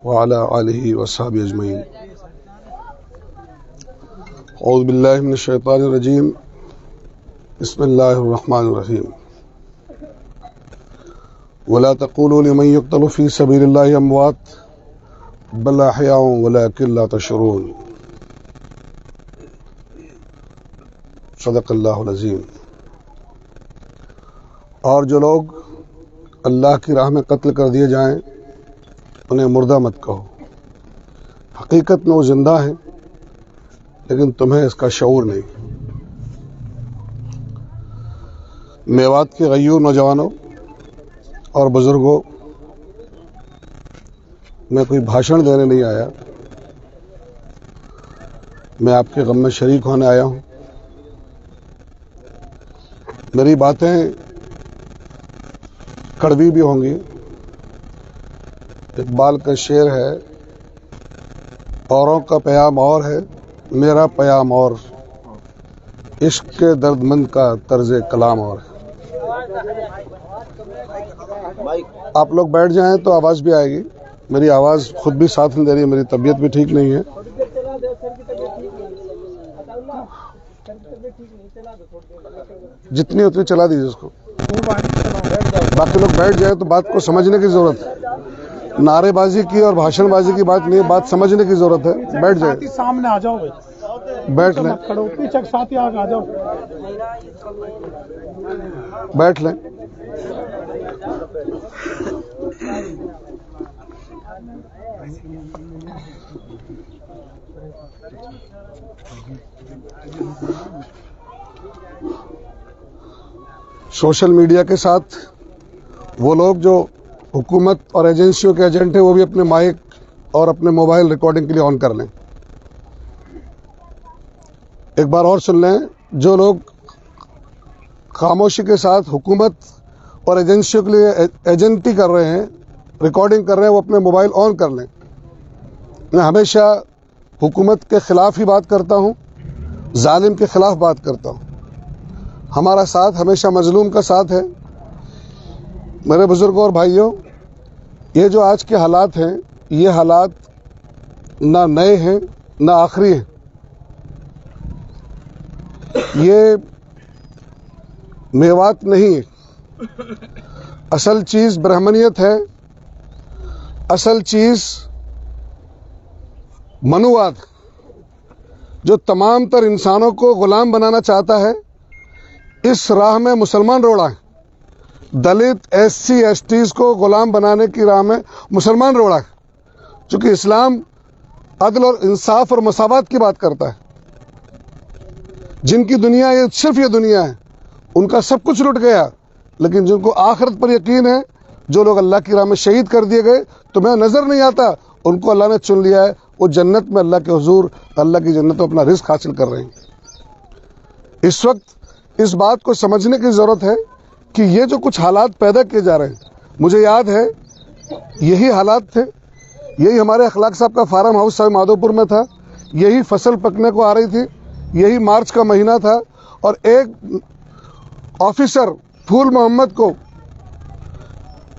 व अला आलिहि व अस्हाबिहि अजमईन। औज़ु बिल्लाहि मिनश शैतानिर रजीम। बिस्मिल्लाहिर रहमानिर रहीम। वला तक़ूलू लिमन युक़्तलू फ़ी सबीलिल्लाहि अमवात बल अहयाउन वलाकिन ला तशऊरून। सदक़ल्लाहुल अज़ीम। और जो लोग अल्लाह की राह में कत्ल कर दिए जाएं उन्हें मुर्दा मत कहो, हकीकत में वो जिंदा है लेकिन तुम्हें इसका शऊर नहीं। मेवात के गय्यूर नौजवानों और बुजुर्गों, मैं कोई भाषण देने नहीं आया, मैं आपके गम में शरीक होने आया हूं। मेरी बातें कड़वी भी होंगी। इकबाल का शेर है, औरों का प्याम और है, मेरा प्याम और, इश्क के दर्दमंद का तर्ज कलाम और है। आप लोग बैठ जाएं तो आवाज़ भी आएगी। मेरी आवाज़ खुद भी साथ नहीं दे रही है, मेरी तबीयत भी ठीक नहीं है। जितनी उतनी चला दीजिए उसको। बाकी लोग बैठ जाए तो बात को समझने की जरूरत है। नारेबाजी की और भाषणबाजी की बात नहीं, बात समझने की जरूरत है। बैठ जाए, सामने आ जाओ, बैठ लें, पीछे साथी आ जाओ, बैठ लें। सोशल मीडिया के साथ वो लोग जो हुकूमत और एजेंसियों के एजेंट हैं, वो भी अपने माइक और अपने मोबाइल रिकॉर्डिंग के लिए ऑन कर लें। एक बार और सुन लें, जो लोग खामोशी के साथ हुकूमत और एजेंसियों के लिए एजेंटी कर रहे हैं, रिकॉर्डिंग कर रहे हैं, वो अपने मोबाइल ऑन कर लें। मैं हमेशा हुकूमत के खिलाफ ही बात करता हूँ, जालिम के खिलाफ बात करता हूँ। हमारा साथ हमेशा मजलूम का साथ है। मेरे बुजुर्गों और भाइयों, ये जो आज के हालात हैं, ये हालात ना नए हैं ना आखिरी हैं। ये मेवात नहीं है। असल चीज ब्राह्मणियत है, असल चीज मनुवाद, जो तमाम तर इंसानों को गुलाम बनाना चाहता है। इस राह में मुसलमान रोड़ा है। दलित, SC, STs को गुलाम बनाने की राह में मुसलमान रोड़ा है। चूंकि इस्लाम अदल और इंसाफ और मसावत की बात करता है। जिनकी दुनिया ये सिर्फ ये दुनिया है, उनका सब कुछ लुट गया। लेकिन जिनको आखिरत पर यकीन है, जो लोग अल्लाह की राह में शहीद कर दिए गए, तुम्हें नजर नहीं आता, उनको अल्लाह ने चुन लिया है। वो जन्नत में अल्लाह के हुजूर, अल्लाह की जन्नत में अपना रिस्क हासिल कर रहे हैं। इस वक्त इस बात को समझने की जरूरत है कि ये जो कुछ हालात पैदा किए जा रहे हैं, मुझे याद है यही हालात थे। यही हमारे अखलाक साहब का फार्म हाउस सवाई माधोपुर में था। यही फसल पकने को आ रही थी। यही मार्च का महीना था और एक ऑफिसर फूल मोहम्मद को,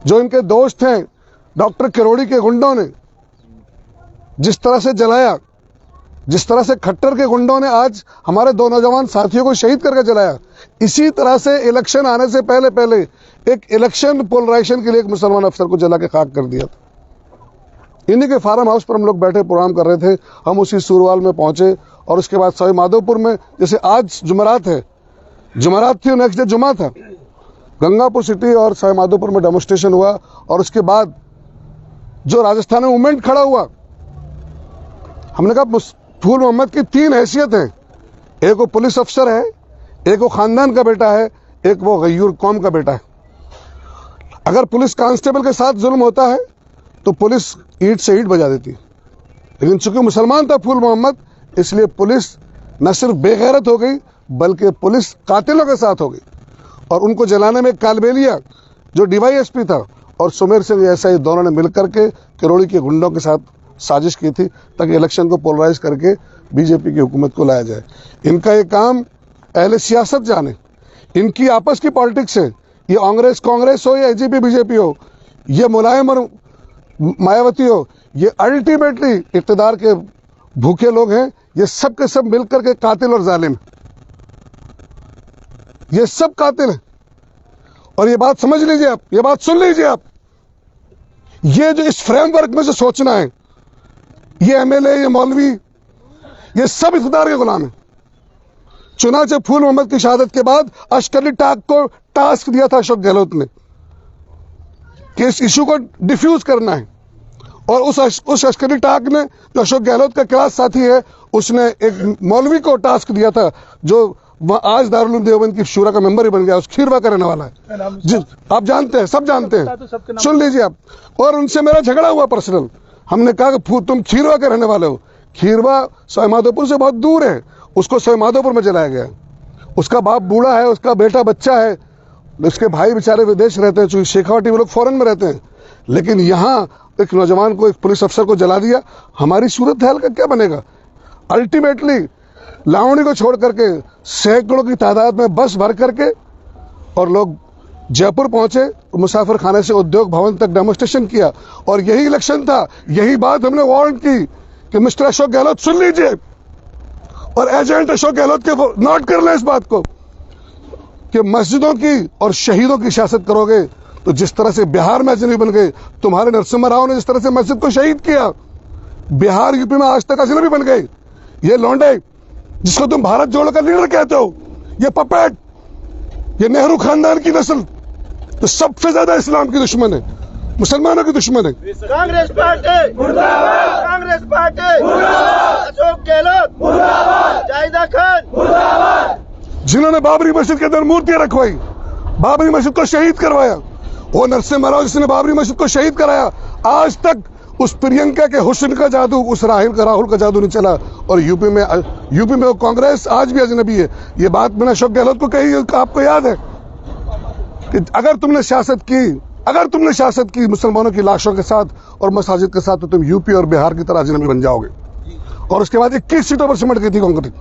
जो इनके दोस्त हैं, डॉक्टर किरोड़ी के गुंडों ने जिस तरह से जलाया, जिस तरह से खट्टर के गुंडों ने आज हमारे 2 नौजवान साथियों को शहीद करके जलाया, इसी तरह से इलेक्शन आने से पहले पहले एक इलेक्शन पोलराइजेशन के लिए एक मुसलमान अफसर को जला के खाक कर दिया था। इन्हीं के फार्म हाउस पर हम लोग बैठे प्रोग्राम कर रहे थे। हम उसी सूरवाल में पहुंचे और उसके बाद सवाई माधोपुर में, जैसे आज जुमेरात है, जुमेरात थी, नेक्स्ट डे जुमा था, गंगापुर सिटी और सवाई माधोपुर में डेमोन्स्ट्रेशन हुआ। और उसके बाद जो राजस्थान में मूवमेंट खड़ा हुआ, हमने कहा फूल मोहम्मद की 3 हैसियत है। एक वो पुलिस अफसर है, एक वो खानदान का बेटा है, एक वो गय्यूर कौम का बेटा है। अगर पुलिस कांस्टेबल के साथ जुल्म होता है तो पुलिस ईंट से ईंट बजा देती है। लेकिन चूंकि मुसलमान था फूल मोहम्मद, इसलिए पुलिस न सिर्फ बेगैरत हो गई बल्कि पुलिस कातिलों के साथ हो गई। और उनको जलाने में कालबेलिया जो DYSP था और सुमेर सिंह SI, दोनों ने मिलकर के किरोड़ी के गुंडों के साथ साजिश की थी ताकि इलेक्शन को पोलराइज करके बीजेपी की हुकूमत को लाया जाए। इनका ये काम अहले सियासत जाने, इनकी आपस की पॉलिटिक्स है। ये कांग्रेस हो या AGP BJP हो, ये मुलायम और मायावती हो, ये अल्टीमेटली इक़्तिदार के भूखे लोग हैं। ये सब के सब मिलकर के कातिल और जालिम, ये सब कातिल हैं। और ये बात समझ लीजिए आप, ये बात सुन लीजिए आप, ये जो इस फ्रेमवर्क में से सोचना है, ये एमएलए, ये मौलवी, ये सब इक़्तिदार के गुलाम हैं। चुनाचे फूल मोहम्मद की शहादत के बाद अश्करी टाग को टास्क दिया था अशोक गहलोत ने कि इस इशू को डिफ्यूज करना है, और उस अश्करी टाग ने, जो अशोक गहलोत का क्लास साथी है, उसने एक मौलवी को टास्क दिया था जो आज दारुल उलूम देवबंद की शूरा का मेंबर ही बन गया, उस खीरवा का रहने वाला है। जी, आप जानते हैं, सब जानते हैं, सुन लीजिए आप। और उनसे मेरा झगड़ा हुआ पर्सनल। हमने कहा कि तुम खीरवा के रहने वाले हो। खीरवा सवाईमाधोपुर से बहुत दूर है, उसको सवाईमाधोपुर में जलाया गया। उसका बाप बूढ़ा है, उसका बेटा बच्चा है, उसके भाई बेचारे विदेश रहते हैं, चूंकि शेखावटी में लोग फॉरेन में रहते हैं। लेकिन यहाँ एक नौजवान को, एक पुलिस अफसर को जला दिया। हमारी सूरत हाल का क्या बनेगा? अल्टीमेटली लावणी को छोड़ करके सैकड़ों की तादाद में बस भर करके और लोग जयपुर पहुंचे, मुसाफिर खाने से उद्योग भवन तक डेमोस्ट्रेशन किया। और यही इलेक्शन था, यही बात हमने वार्न की कि मिस्टर अशोक गहलोत सुन लीजिए, और एजेंट अशोक गहलोत के नोट कर लें इस बात को कि मस्जिदों की और शहीदों की सियासत करोगे तो जिस तरह से बिहार में अजनबी बन गए, तुम्हारे नरसिम्हा राव ने जिस तरह से मस्जिद को शहीद किया, बिहार यूपी में आज तक अजनबी बन गए। ये लौंडे जिसको तुम भारत जोड़ो का लीडर कहते हो, ये पपेट, ये नेहरू खानदान की नस्ल तो सबसे ज्यादा इस्लाम की दुश्मन है, मुसलमानों की दुश्मन है। कांग्रेस पार्टी मुर्दाबाद, कांग्रेस पार्टी मुर्दाबाद, अशोक गहलोत मुर्दाबाद, जाहिदा खान मुर्दाबाद। जिन्होंने बाबरी मस्जिद के अंदर मूर्तियां रखवाई, बाबरी मस्जिद को शहीद करवाया, वो नरसिम्हा राव जिसने बाबरी मस्जिद को शहीद कराया, आज तक उस प्रियंका के हुस्न का जादू, उस राहुल का जादू नहीं चला। और यूपी में वो कांग्रेस आज भी अजनबी है। ये बात मैंने अशोक गहलोत को कही, आपको याद है कि अगर तुमने सियासत की मुसलमानों की लाशों के साथ और मसाजिद के साथ, तो तुम यूपी और बिहार की तरह अजनबी बन जाओगे। और उसके बाद 21 सीटों पर सिमट गई थी कांग्रेस।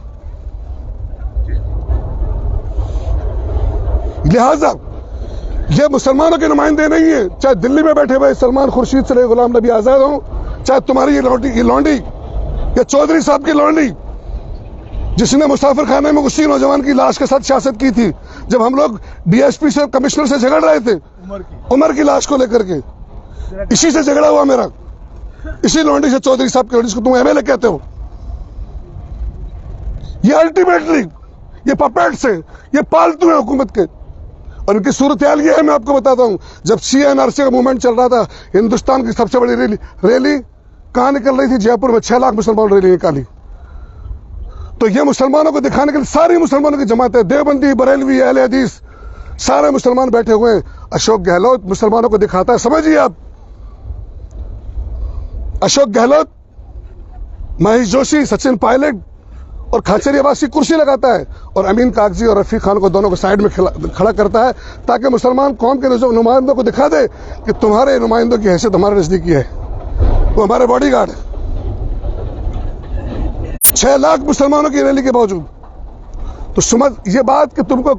लिहाजा ये मुसलमानों के नुमाइंदे नहीं है, चाहे दिल्ली में बैठे हुए सलमान खुर्शीद से गुलाम नबी आजाद हो, चाहे तुम्हारी ये लौंडी या चौधरी साहब की लौंडी जिसने मुसाफिर खाने में उसी नौजवान की लाश के साथ सियासत की थी जब हम लोग डीएसपी से, कमिश्नर से झगड़ रहे थे उमर की लाश को लेकर के। इसी से झगड़ा हुआ मेरा, इसी लौंडी से, चौधरी साहब की, जिसको तुम एमएलए कहते हो। ये अल्टीमेटली ये पपेट्स हैं, ये पालतू है हुकूमत के। और इनकी सूरत हाल ये है, मैं आपको बताता हूं, जब CNRC का मूवमेंट चल रहा था, हिंदुस्तान की सबसे बड़ी रैली कहां निकल रही थी? जयपुर में 6 लाख मुसलमान रैली निकाली। तो ये मुसलमानों को दिखाने के लिए सारी मुसलमानों की जमात है, देवबंदी, बरेलवी, अहले हदीस, सारे मुसलमान बैठे हुए हैं। अशोक गहलोत मुसलमानों को दिखाता है, समझिए आप। अशोक गहलोत, महेश जोशी, सचिन पायलट और खाचरी अब्बासी कुर्सी लगाता है, और अमीन कागजी और रफीक खान को दोनों को साइड में खड़ा करता है, ताकि मुसलमान कौम के नुमाइंदों को दिखा दे कि तुम्हारे नुमाइंदों की हैसियत हमारे नजदीकी है, वो हमारे बॉडीगार्ड है। 6 लाख मुसलमानों की रैली के बावजूद। तो समझ ये बात कि तुमको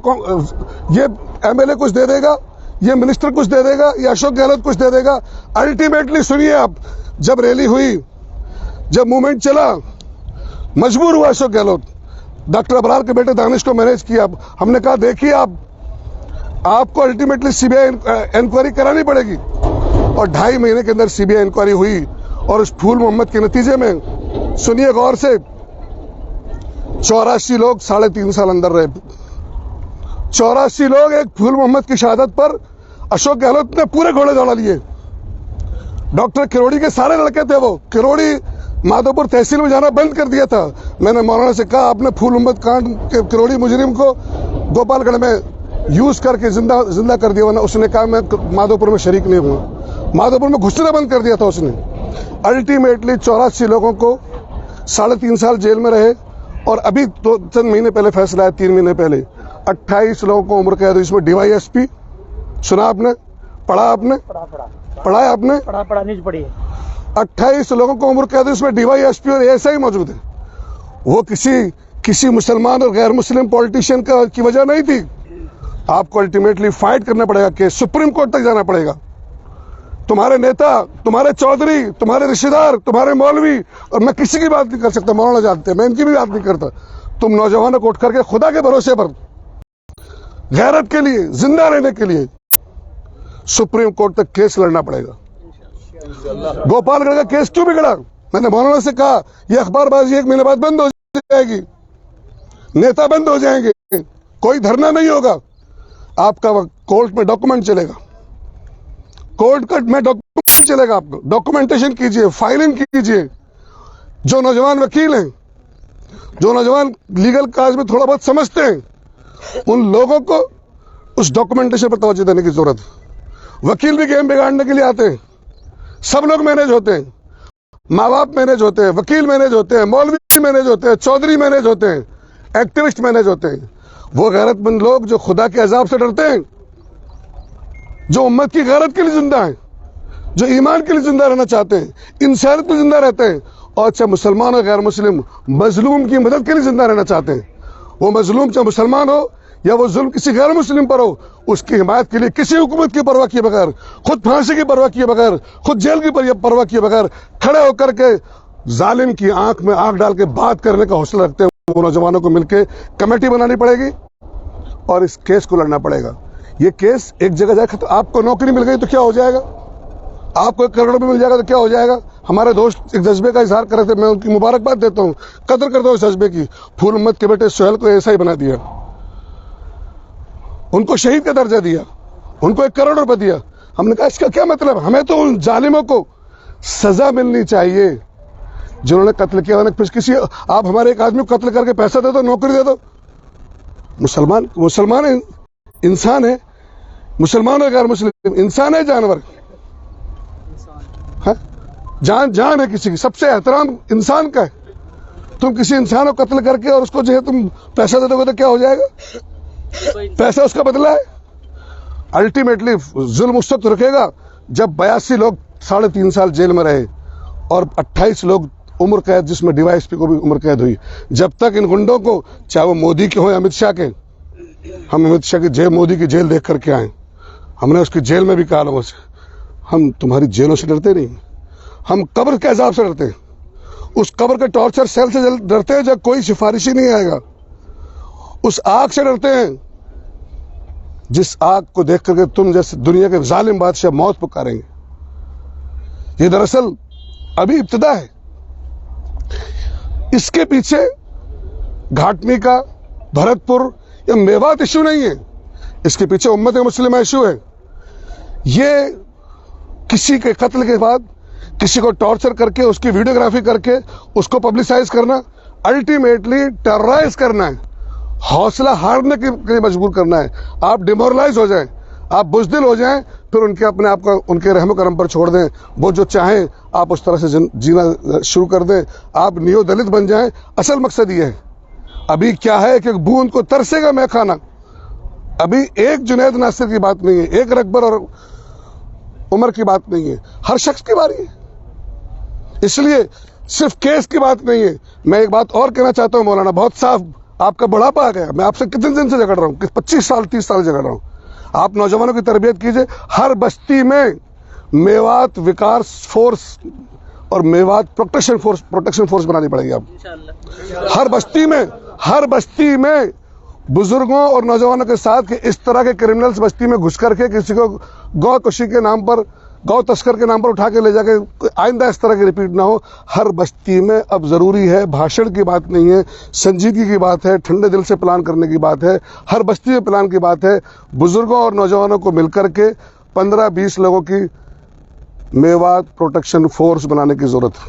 ये एमएलए कुछ दे देगा, ये मिनिस्टर कुछ दे देगा, या अशोक गहलोत कुछ दे देगा। अल्टीमेटली सुनिए आप, जब रैली हुई, जब मूवमेंट चला, मजबूर हुआ अशोक गहलोत, डॉक्टर अबरार के बेटे दानिश को मैनेज किया। हमने कहा देखिए आपको अल्टीमेटली सीबीआई इंक्वायरी करानी पड़ेगी, और 2.5 महीने के अंदर सीबीआई इंक्वायरी हुई। और उस फूल मोहम्मद के नतीजे में, सुनिए गौर से, 84 लोग 3.5 साल अंदर रहे। 84 लोग एक फूल मोहम्मद की शहादत पर अशोक गहलोत ने पूरे घोड़े दौड़ा लिए। डॉक्टर किरोड़ी के सारे लड़के थे, वो किरोड़ी माधोपुर तहसील में जाना बंद कर दिया था। मैंने मौलाना से कहा, आपने फूल मोहम्मद कांड के किरोड़ी मुजरिम को गोपालगढ़ में यूज करके जिंदा कर दिया, वरना उसने कहा मैं माधोपुर में शरीक नहीं हुआ। माधोपुर में घुसना बंद कर दिया था उसने। अल्टीमेटली 84 लोगों को 3.5 साल जेल में रहे। और अभी चंद महीने पहले फैसला है, 3 महीने पहले, 28 लोगों को उम्र कैद। इसमें DYSP, सुना आपने, पढ़ा आपने, पढ़ा है आपने, पढ़ा नहीं पढ़ी है। 28 लोगों को उम्र कैद, इसमें DYSP और ASI मौजूद है। वो किसी मुसलमान और गैर मुस्लिम पॉलिटिशियन की वजह नहीं थी। आपको अल्टीमेटली फाइट करना पड़ेगा कि सुप्रीम कोर्ट तक जाना पड़ेगा। तुम्हारे नेता, तुम्हारे चौधरी, तुम्हारे रिश्तेदार, तुम्हारे मौलवी, और मैं किसी की बात नहीं कर सकता, मौलाना जानते हैं, मैं इनकी भी बात नहीं करता। तुम नौजवानों को उठ करके खुदा के भरोसे पर गैरत के लिए, जिंदा रहने के लिए सुप्रीम कोर्ट तक केस लड़ना पड़ेगा। गोपालगढ़ का केस क्यों बिगड़ा? मैंने मौलाना से कहा यह अखबारबाजी 1 महीने बाद बंद हो जाएगी, नेता बंद हो जाएंगे, कोई धरना नहीं होगा, आपका कोर्ट में डॉक्यूमेंट चलेगा, कोर्ट में डॉक्यूमेंट चलेगा, आपको डॉक्यूमेंटेशन कीजिए, फाइलिंग कीजिए। जो नौजवान वकील हैं, जो नौजवान लीगल काज में थोड़ा बहुत समझते हैं, उन लोगों को उस डॉक्यूमेंटेशन पर तवज्जो देने की जरूरत है। वकील भी गेम बिगाड़ने के लिए आते हैं, सब लोग मैनेज होते हैं, माँ बाप मैनेज होते हैं, वकील मैनेज होते हैं, मौलवी मैनेज होते हैं, चौधरी मैनेज होते हैं, एक्टिविस्ट मैनेज होते हैं। वो गैरतमंद लोग जो खुदा के अजाब से डरते हैं, जो उम्मत की गैरत के लिए जिंदा है, जो ईमान के लिए जिंदा रहना चाहते हैं, इंसानियत के लिए जिंदा रहते हैं, और चाहे मुसलमान हो गैर मुस्लिम, मजलूम की मदद के लिए जिंदा रहना चाहते हैं। वो मजलूम चाहे मुसलमान हो या वो जुल्म किसी गैर मुस्लिम पर हो, उसकी हिमायत के लिए किसी हुकूमत की परवाह किए बगैर, खुद फांसी की परवाह किए बगैर, खुद जेल की परवाह किए बगैर खड़े होकर के जालिम की आंख में आंख डाल के बात करने का हौसला रखते हैं। वो नौजवानों को मिलकर कमेटी बनानी पड़ेगी और इस केस को लड़ना पड़ेगा। ये केस एक जगह जाए, तो आपको नौकरी मिल गई तो क्या हो जाएगा, आपको 1 करोड़ भी मिल जाएगा तो क्या हो जाएगा। हमारे दोस्त एक जज्बे का इजहार कर रहे थे, मैं उनकी मुबारकबाद देता हूं, कदर करता हूं इस जज्बे की। फूल उम्मद के बेटे सुहेल को ऐसा ही बना दिया, उनको शहीद का दर्जा दिया, उनको 1 करोड़ रुपए दिया। हमने कहा इसका क्या मतलब, हमें तो उन जालिमों को सजा मिलनी चाहिए जिन्होंने कत्ल किया। फिर किसी आप हमारे एक आदमी को कत्ल करके पैसा दे दो, नौकरी दे दो। मुसलमान इंसान है, मुसलमान है गैर मुस्लिम इंसान है, जानवर है, जान है किसी की, सबसे एहतराम इंसान का है। तुम किसी इंसान को कत्ल करके और उसको जो है तुम पैसा दे दोगे तो क्या हो जाएगा, पैसा उसका बदला है। अल्टीमेटली जुल्म उस वक्त रुकेगा जब 82 लोग 3.5 साल जेल में रहे और 28 लोग उम्र कैद, जिसमें डीवाईएसपी को भी उम्र कैद हुई। जब तक इन गुंडों को, चाहे वो मोदी के हो या अमित शाह के, हम अमित शाह की जेल, मोदी की जेल देख करके आए, हमने उसकी जेल में भी कहा लोगों से, हम तुम्हारी जेलों से डरते नहीं, हम कब्र के अजाब से डरते हैं, उस कब्र के टॉर्चर सेल से डरते हैं जब कोई सिफारिशी नहीं आएगा, उस आग से डरते हैं जिस आग को देख करके तुम जैसे दुनिया के जालिम बादशाह मौत पुकारेंगे। ये दरअसल अभी इब्तिदा है, इसके पीछे घाटमी का, भरतपुर या मेवात इशू नहीं है, इसके पीछे उम्मत मुस्लिम इशू है। ये किसी के कत्ल के बाद किसी को टॉर्चर करके, उसकी वीडियोग्राफी करके उसको पब्लिसाइज करना, अल्टीमेटली टेरराइज करना है, हौसला हारने के लिए मजबूर करना है। आप डिमोरलाइज हो जाएं, आप बुज़दिल हो जाएं, फिर उनके अपने आप को उनके रहमो करम पर छोड़ दें, वो जो चाहें आप उस तरह से जीना शुरू कर दें, आप नियो दलित बन जाएं। असल मकसद ये है, अभी क्या है कि बूंद को तरसेगा मैं खाना। अभी एक जुनैद नासिर की बात नहीं है, एक रकबर और उमर की बात नहीं है, हर शख्स की बारी है। इसलिए सिर्फ केस की बात नहीं है। मैं एक बात और कहना चाहता हूं मौलाना, बहुत साफ, आपका बुढ़ापा आ गया, मैं आपसे कितने दिन से झगड़ रहा हूं, 25 साल 30 साल झगड़ रहा हूं। आप नौजवानों की तरबियत कीजिए, हर बस्ती में मेवात विकास फोर्स और मेवात प्रोटेक्शन फोर्स बनानी पड़ेगी। आप हर बस्ती में बुजुर्गों और नौजवानों के साथ कि इस तरह के क्रिमिनल्स बस्ती में घुस करके किसी को गौ कशी के नाम पर, गौ तस्कर के नाम पर उठा के ले जाके आइंदा इस तरह की रिपीट ना हो। हर बस्ती में अब जरूरी है, भाषण की बात नहीं है, संजीदगी की बात है, ठंडे दिल से प्लान करने की बात है, हर बस्ती में प्लान की बात है। बुजुर्गों और नौजवानों को मिलकर के 15-20 लोगों की मेवात प्रोटेक्शन फोर्स बनाने की जरूरत है।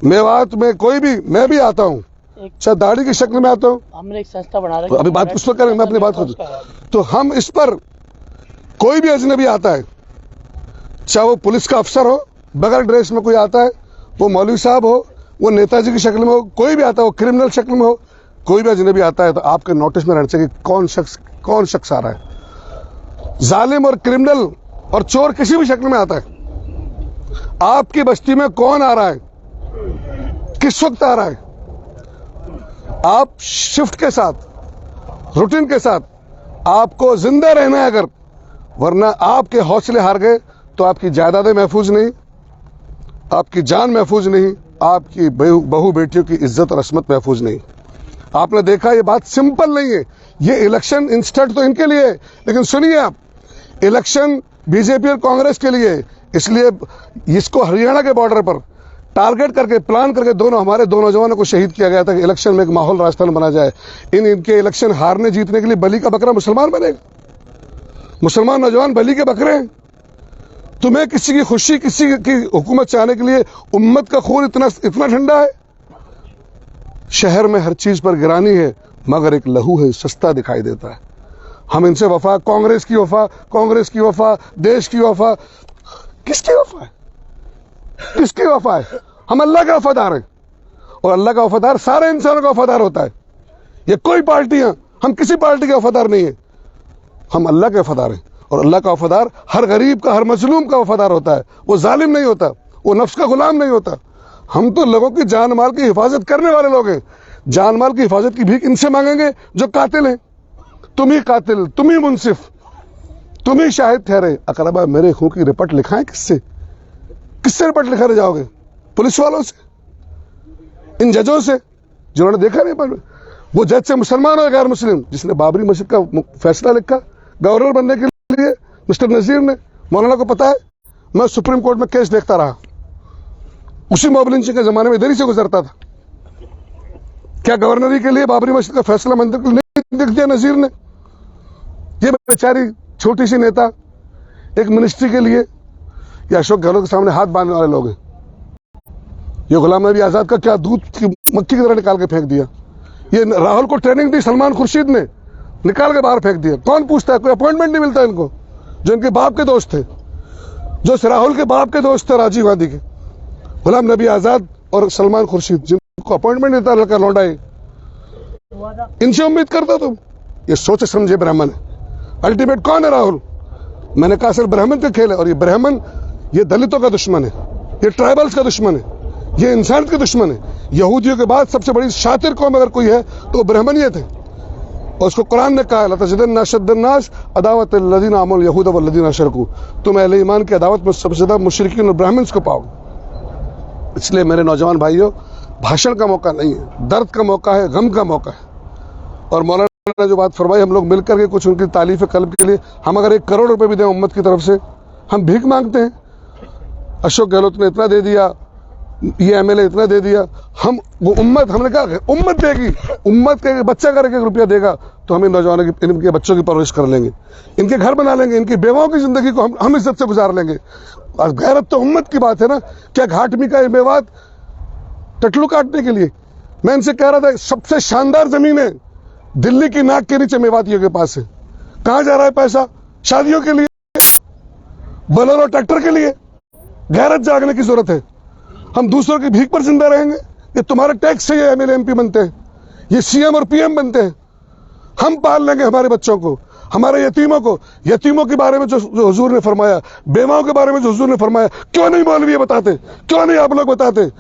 मेवात में कोई भी, मैं भी आता हूँ, चाहे दाढ़ी की शक्ल में आता हूँ, हमने एक संस्था बना रखी है, अभी बात उस पर करें, मैं अपनी बात करूँ तो हम इस पर, कोई भी अजनबी आता है, चाहे वो पुलिस का अफसर हो, बगैर ड्रेस में कोई आता है, वो मौलवी साहब हो, वो नेताजी की शक्ल में हो, कोई भी आता है, वो क्रिमिनल शक्ल में हो, कोई भी अजनबी आता है, तो आपके नोटिस में रहना चाहिए कौन शख्स आ रहा है। जालिम और क्रिमिनल और चोर किसी भी शक्ल में आता है, आपकी बस्ती में कौन आ रहा है, किस वक्त आ रहा है, आप शिफ्ट के साथ, रूटीन के साथ आपको जिंदा रहना है। अगर वरना आपके हौसले हार गए तो आपकी जायदादें महफूज नहीं, आपकी जान महफूज नहीं, आपकी बहू बेटियों की इज्जत और असमत महफूज नहीं। आपने देखा ये बात सिंपल नहीं है। ये इलेक्शन इंस्टेंट तो इनके लिए है, लेकिन सुनिए आप, इलेक्शन बीजेपी और कांग्रेस के लिए, इसलिए इसको हरियाणा के बॉर्डर पर टारगेट करके प्लान करके हमारे दो नौजवानों को शहीद किया गया था कि इलेक्शन में एक माहौल राजस्थान बना जाए। इनके इलेक्शन हारने जीतने के लिए बलि का बकरा मुसलमान बनेगा। मुसलमान नौजवान बलि के बकरे हैं। तुम्हें किसी की खुशी, किसी की हुकूमत चाहने के लिए उम्मत का खून इतना ठंडा है। शहर में हर चीज पर गिरानी है, मगर एक लहू है सस्ता दिखाई देता है। हम इनसे वफा, कांग्रेस की वफा, देश की वफा, किसकी वफा है? किसकी वफा है? हम अल्लाह का वफादार हैं, और अल्लाह का वफादार सारे इंसानों का वफादार होता है। ये कोई पार्टियां, हम किसी पार्टी के वफादार नहीं है, हम अल्लाह के वफादार हैं। और अल्लाह का वफादार हर गरीब का, हर मजलूम का वफादार होता है। वो जालिम नहीं होता, वो नफ्स का गुलाम नहीं होता। हम तो लोगों की जान माल की हिफाजत करने वाले लोग हैं। जान माल की हिफाजत की भीख इनसे मांगेंगे जो कातिल हैं। तुम ही कातिल, तुम ही मुंसिफ, तुम ही शाहिद ठहरे। अकरबा मेरे खून की रिपोर्ट लिखाएं किससे? किससे रिपोर्ट लिखा रह जाओगे? पुलिस वालों से, इन जजों से जिन्होंने देखा नहीं। पर वो जज से मुसलमान और गैर मुस्लिम जिसने बाबरी मस्जिद का फैसला लिखा गवर्नर बनने के लिए, मिस्टर नजीर ने, मौलाना को पता है, मैं सुप्रीम कोर्ट में केस देखता रहा, उसी मॉब लिंचिंग के जमाने में इधर ही से गुजरता था। क्या गवर्नरी के लिए बाबरी मस्जिद का फैसला मंदिर को नहीं लिख दिया नजीर ने? ये बेचारी छोटी सी नेता एक मिनिस्ट्री के लिए, या अशोक गहलोत के सामने हाथ बांधने वाले लोग हैं। ये गुलाम नबी आजाद का क्या दूध की मक्खी की तरह निकाल के फेंक दिया। ये राहुल को ट्रेनिंग दी सलमान खुर्शीद ने, निकाल के बाहर फेंक दिया। कौन पूछता है? कोई अपॉइंटमेंट नहीं मिलता इनको। जो इनके बाप के दोस्त थे, जो राहुल के बाप के दोस्त थे, राजीव गांधी के, गुलाम नबी आजाद और सलमान खुर्शीद, जिनको अपॉइंटमेंट देता लड़का लौंडा है, इनसे उम्मीद करता तुम? ये सोचे समझे ब्राह्मण है। अल्टीमेट कौन है? राहुल। मैंने कहा सर ब्राह्मण का खेल है, और ये ब्राह्मण, ये दलितों का दुश्मन है, ये ट्राइबल्स का दुश्मन है, ये इंसान के दुश्मन है। यहूदियों के बाद सबसे बड़ी शातिर कौम अगर कोई है तो ब्राह्मण ही थे। और उसको कुरान ने कहा लतजदन्ना अशद्दन्नास अदावत लल्लज़ीना आमनू यहूद वल्लज़ीना अशरकू, तुम अहले ईमान की अदावत में सबसे ज्यादा मुशरिकीन और ब्राह्मण्स को पाओगे। इसलिए मेरे नौजवान भाइयों, भाषण का मौका नहीं है, दर्द का मौका है, गम का मौका है। और मौलाना ने जो बात फरमाई, हम लोग मिलकर के कुछ उनकी तालीफ कल्ब के लिए, हम अगर 1 करोड़ रुपए भी दें उम्मत की तरफ से, हम भीख मांगते हैं। अशोक गहलोत ने इतना दे दिया, ये एमएलए इतना दे दिया, हम वो उम्मत, हमने कहा उम्मत देगी, उम्मत के बच्चा कर 1 रुपया देगा तो हम इन नौजवानों की, इनके बच्चों की परवरिश कर लेंगे, इनके घर बना लेंगे, इनकी बेवाओं की जिंदगी को हम इज्जत से गुजार लेंगे। और गैरत तो उम्मत की बात है ना। क्या घाटमी का ये मेवात टटलू काटने के लिए? मैं इनसे कह रहा था, सबसे शानदार जमीन है दिल्ली की नाक के नीचे मेवातियों के पास है। कहां जा रहा है पैसा? शादियों के लिए, बोलेरो ट्रैक्टर के लिए। गैरत जागने की जरूरत है। हम दूसरों की भीख पर जिंदा रहेंगे? ये तुम्हारे टैक्स से ये एमएलए एमपी बनते हैं, ये सीएम और पीएम बनते हैं। हम पाल लेंगे हमारे बच्चों को, हमारे यतीमों को। यतीमों के बारे में जो हुजूर ने फरमाया, बेवाओं के बारे में जो हुजूर ने फरमाया, क्यों नहीं मौलवी बताते? क्यों नहीं आप लोग बताते?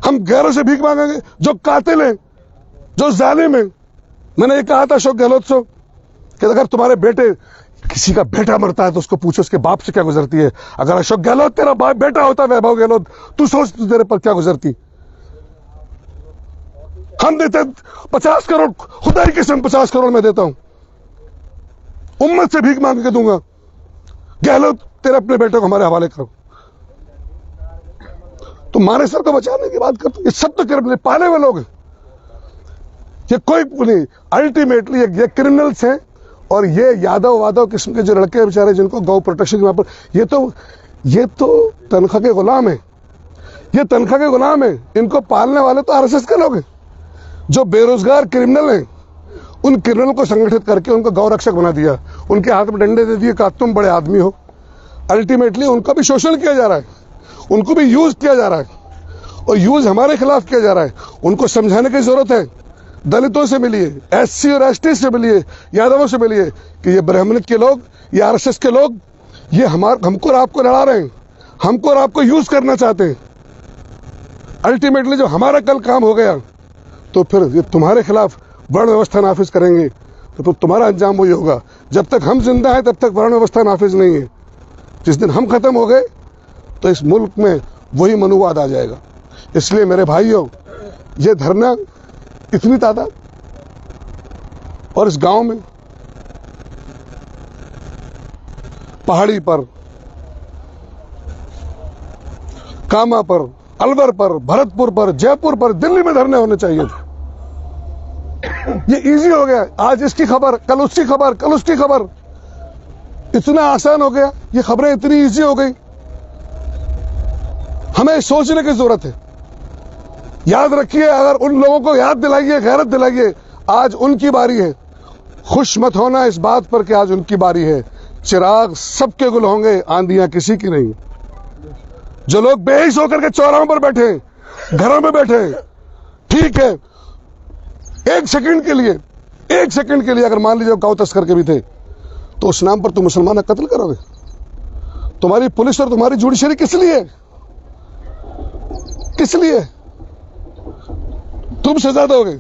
हम गैरों से भीख मांगेंगे? जो कातिल हैं, जो जालिम हैं। मैंने ये कहा था अशोक गहलोत से कि अगर तुम्हारे बेटे, किसी का बेटा मरता है तो उसको पूछो उसके बाप से क्या गुजरती है। अगर अशोक गहलोत तेरा बाप बेटा होता, वैभव गहलोत, तू सोच तेरे पर क्या गुजरती। हम देते 50 करोड़, खुदा की कसम 50 करोड़ मैं देता हूं, उम्मत से भीख मांग के दूंगा। गहलोत तेरे अपने बेटे को हमारे हवाले करो। तो मारे सर को बचाने की बात करते, ये सब तो अपने पाले हुए लोग हैं। ये कोई नहीं, अल्टीमेटली ये क्रिमिनल्स हैं। और ये यादव वादव किस्म के जो लड़के बेचारे, जिनको गौ प्रोटेक्शन के वहां पर, ये तो तनख्वाह के गुलाम है। ये तनख्वाह के गुलाम है। इनको पालने वाले तो आरएसएस के लोग हैं। जो बेरोजगार क्रिमिनल हैं, उन क्रिमिनल को संगठित करके उनको गौ रक्षक बना दिया, उनके हाथ में डंडे दे दिए कि तुम बड़े आदमी हो। अल्टीमेटली उनका भी शोषण किया जा रहा है, उनको भी यूज किया जा रहा है, और यूज हमारे खिलाफ किया जा रहा है। उनको समझाने की जरूरत है। दलितों से मिलिए, एससी और एसटी से मिलिए, यादवों से मिलिए कि ये ब्राह्मण के लोग, ये आरएसएस के लोग, ये हमको और आपको लड़ा रहे हैं, हमको और आपको यूज करना चाहते हैं। अल्टीमेटली जब हमारा कल काम हो गया तो फिर ये तुम्हारे खिलाफ वर्ण व्यवस्था नाफिज करेंगे, तो फिर तुम्हारा अंजाम वही होगा। जब तक हम जिंदा हैं तब तक वर्ण व्यवस्था नाफिज नहीं है। जिस दिन हम खत्म हो गए तो इस मुल्क में वही मनुवाद आ जाएगा। इसलिए मेरे भाइयों, ये धरना इतनी तादाद और इस गांव में, पहाड़ी पर, कामा पर, अलवर पर, भरतपुर पर, जयपुर पर, दिल्ली में धरने होने चाहिए थे। ये इजी हो गया, आज इसकी खबर, कल उसकी खबर, कल उसकी खबर, इतना आसान हो गया। ये खबरें इतनी इजी हो गई, हमें सोचने की जरूरत है। याद रखिए, अगर उन लोगों को याद दिलाइए, गैरत दिलाइए, आज उनकी बारी है। खुश मत होना इस बात पर कि आज उनकी बारी है। चिराग सबके गुल होंगे, आंधियां किसी की नहीं। जो लोग बेहिस होकर के चौराहों पर बैठे, घरों में बैठे, ठीक है, एक सेकंड के लिए अगर मान लीजिए काऊ तस्कर के भी थे, तो उस नाम पर तुम मुसलमान कत्ल करोगे? तुम्हारी पुलिस और तुम्हारी जुडिशरी किस लिए? किस लिए? तुम सजा दोगे।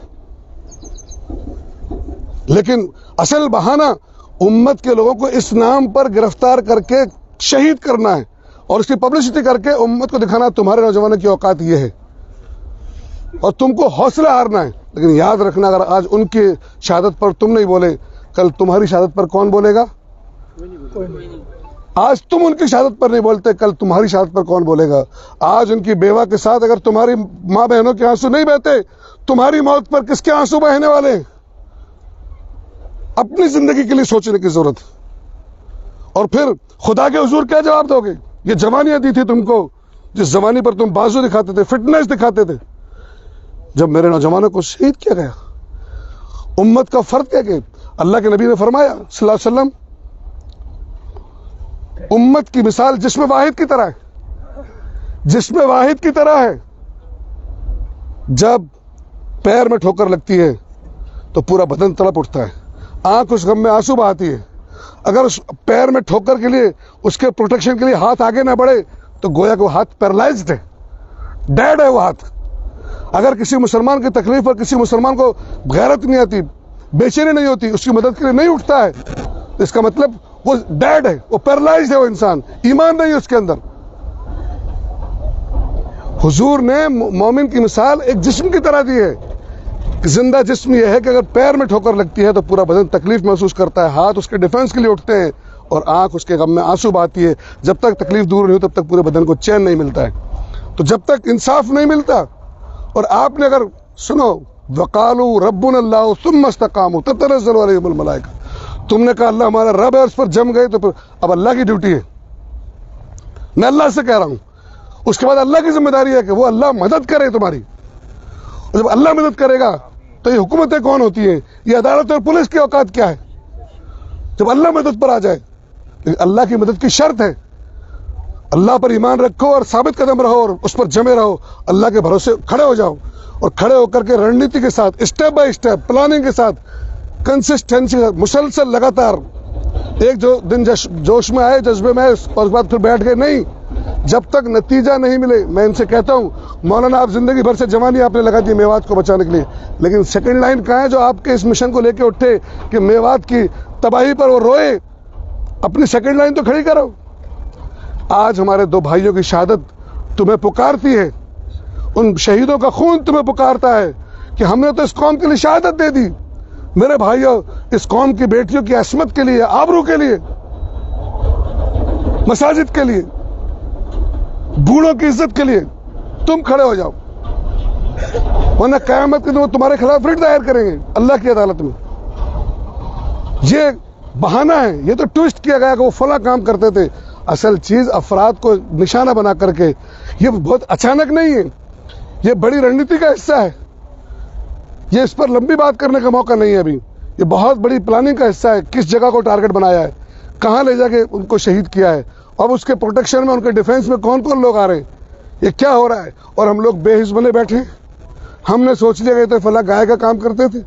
लेकिन असल बहाना उम्मत के लोगों को इस नाम पर गिरफ्तार करके शहीद करना है और उसकी पब्लिसिटी करके उम्मत को दिखाना तुम्हारे नौजवानों की औकात ये है और तुमको हौसला हारना है। लेकिन याद रखना, अगर आज उनकी शहादत पर तुम नहीं बोले, कल तुम्हारी शहादत पर कौन बोलेगा? आज तुम उनकी शहादत पर नहीं बोलते, कल तुम्हारी शहादत पर कौन बोलेगा? आज उनकी बेवा के साथ अगर तुम्हारी मां बहनों के आंसू नहीं बहते, तुम्हारी मौत पर किसके आंसू बहने वाले? अपनी जिंदगी के लिए सोचने की जरूरत है। और फिर खुदा के हुजूर क्या जवाब दोगे? ये जवानियां दी थी तुमको, जिस जवानी पर तुम बाजू दिखाते थे, फिटनेस दिखाते थे, जब मेरे नौजवानों को शहीद किया गया। उम्मत का फर्ज क्या कि अल्लाह के नबी ने फरमाया सल्लल्लाहु अलैहि वसल्लम, उम्मत की मिसाल जिस्म वाहिद की तरह है, जिस्म वाहिद की तरह है। जब पैर में ठोकर लगती है तो पूरा बदन तड़प उठता है, आंख उस गम में आंसू बहाती है। अगर उस पैर में ठोकर के लिए, उसके प्रोटेक्शन के लिए हाथ आगे ना बढ़े तो गोया को हाथ पैरालाइज्ड है, डेड है वो हाथ। अगर किसी मुसलमान की तकलीफ पर किसी मुसलमान को गैरत नहीं आती, बेचैनी नहीं होती, उसकी मदद के लिए नहीं उठता है, तो इसका मतलब वो डेड है, वो पैरालाइज्ड है, वो इंसान, ईमान नहीं है उसके अंदर। हुजूर ने मोमिन की मिसाल एक जिस्म की तरह दी है। जिंदा जिस्म यह है कि अगर पैर में ठोकर लगती है तो पूरा बदन तकलीफ महसूस करता है, हाथ उसके डिफेंस के लिए उठते हैं और आंख उसके गम में आंसू बहाती है। जब तक तकलीफ दूर नहीं हो तब तक पूरे बदन को चैन नहीं मिलता है। तो जब तक इंसाफ नहीं मिलता, और आपने अगर सुनो, वकालू रब्बुनल्लाहु सुम्मा इस्तकामू ततनज़्ज़लु अलैहिमुल मलाइका, तुमने कहा अल्लाह हमारा रब है, उस पर जम गए, तो अब अल्लाह की ड्यूटी है। मैं अल्लाह से कह रहा हूं, उसके बाद अल्लाह की जिम्मेदारी है कि वो अल्लाह मदद करे तुम्हारी। और जब अल्लाह मदद करेगा तो ये हुकूमतें कौन होती है, ये अदालत और पुलिस की औकात क्या है? जब अल्लाह मदद पर आ जाए। लेकिन अल्लाह की मदद की शर्त है, अल्लाह पर ईमान रखो और साबित कदम रहो और उस पर जमे रहो, अल्लाह के भरोसे खड़े हो जाओ और खड़े होकर के रणनीति के साथ, स्टेप बाय स्टेप प्लानिंग के साथ, कंसिस्टेंसी, मुसलसल लगातार। एक जो दिन जोश में आए, जज्बे में आए और उसके बाद फिर बैठ गए, नहीं। जब तक नतीजा नहीं मिले, मैं इनसे कहता हूं, मौलाना आप जिंदगी भर से जवानी आपने लगा दी मेवात को बचाने के लिए, लेकिन सेकंड लाइन कहां है जो आपके इस मिशन को लेकर उठे कि मेवात की तबाही पर वो रोए? अपनी सेकंड लाइन तो खड़ी करो। आज हमारे दो भाइयों की शहादत तुम्हें पुकारती है, उन शहीदों का खून तुम्हें पुकारता है कि हमने तो इस कौम के लिए शहादत दे दी। मेरे भाइयों, इस कौम की बेटियों की अस्मत के लिए, आबरू के लिए, मसाजिद के लिए, बूढ़ों की इज्जत के लिए तुम खड़े हो जाओ, वरना कयामत के दिन वो तुम्हारे खिलाफ रिट दायर करेंगे अल्लाह की अदालत में। ये बहाना है, ये तो ट्विस्ट किया गया कि वो फला काम करते थे। असल चीज अफराद को निशाना बना करके, ये बहुत अचानक नहीं है, ये बड़ी रणनीति का हिस्सा है। ये इस पर लंबी बात करने का मौका नहीं है अभी। ये बहुत बड़ी प्लानिंग का हिस्सा है, किस जगह को टारगेट बनाया है, कहां ले जाके उनको शहीद किया है, अब उसके प्रोटेक्शन में, उनके डिफेंस में कौन कौन लोग आ रहे हैं, ये क्या हो रहा है। और हम लोग बेहिस बने बैठे। हमने सोच लिया गए तो फला गाय का काम करते थे,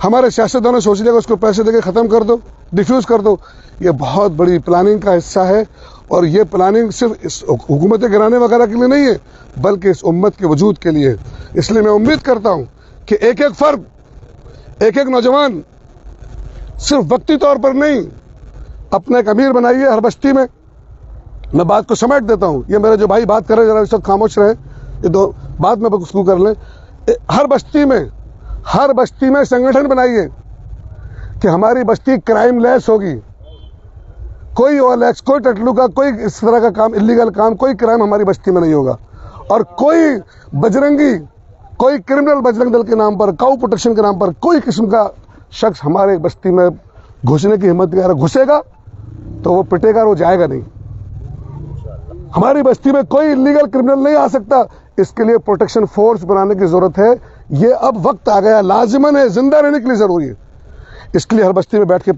हमारे सियासतदानों ने सोच लिया उसको पैसे देके खत्म कर दो, डिफ्यूज कर दो। ये बहुत बड़ी प्लानिंग का हिस्सा है और ये प्लानिंग सिर्फ इस हुकूमतें गिराने वगैरह के लिए नहीं है, बल्कि इस उम्मत के वजूद के लिए। इसलिए मैं उम्मीद करता हूं कि एक एक फर्द, एक एक नौजवान सिर्फ वक्ती तौर पर नहीं, अपना एक अमीर बनाइए हर बस्ती में, मैं बात को समेट देता हूं। ये मेरे जो भाई बात कर रहे हैं जरा इस वक्त खामोश रहे, ये दो बात में गुफ्तगू कर लें। हर बस्ती में संगठन बनाइए कि हमारी बस्ती क्राइम लेस होगी। कोई ओएलएक्स, कोई टटलू का, कोई इस तरह का काम, इलीगल काम, कोई क्राइम हमारी बस्ती में नहीं होगा। और कोई बजरंगी, कोई क्रिमिनल बजरंग दल के नाम पर, काऊ प्रोटेक्शन के नाम पर कोई किस्म का शख्स हमारे बस्ती में घुसने की हिम्मत नहीं। घुसेगा तो वो पिटेगा और वो जाएगा नहीं। हमारी बस्ती में कोई इलीगल क्रिमिनल नहीं आ सकता। इसके लिए प्रोटेक्शन फोर्स बनाने की जरूरत है। ये अब वक्त आ गया, लाजिमन है, जिंदा रहने के लिए जरूरी है। इसके लिए हर बस्ती में बैठ के